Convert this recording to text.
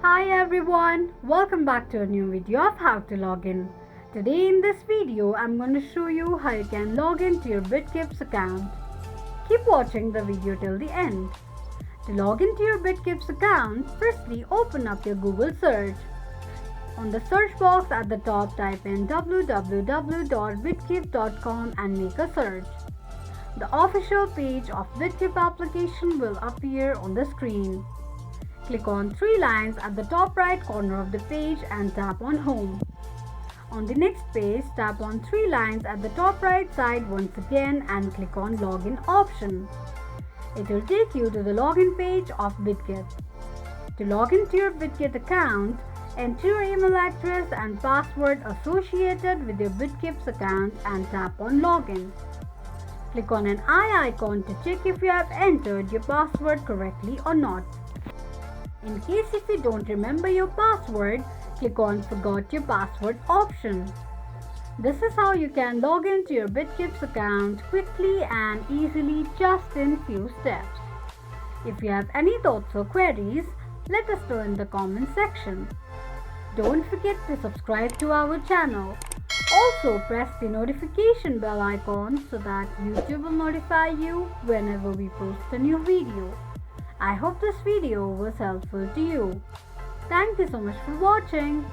Hi everyone, welcome back to a new video of how to log in. Today in this video, I'm going to show you how you can log into your Bitkeep account. Keep watching the video till the end. To log into your Bitkeep account, firstly open up your Google search. On the search box at the top, type in www.bitkeep.com and make a search. The official page of Bitkeep application will appear on the screen. Click on three lines at the top right corner of the page and tap on Home. On the next page, tap on three lines at the top right side once again and click on Login option. It will take you to the login page of Bitget. To log into your Bitget account, enter your email address and password associated with your Bitkeep account and tap on Login. Click on an eye icon to check if you have entered your password correctly or not. In case if you don't remember your password, click on Forgot Your Password option. This is how you can log into your Bitkeep account quickly and easily just in few steps. If you have any thoughts or queries, let us know in the comment section. Don't forget to subscribe to our channel. Also press the notification bell icon so that YouTube will notify you whenever we post a new video. I hope this video was helpful to you. Thank you so much for watching.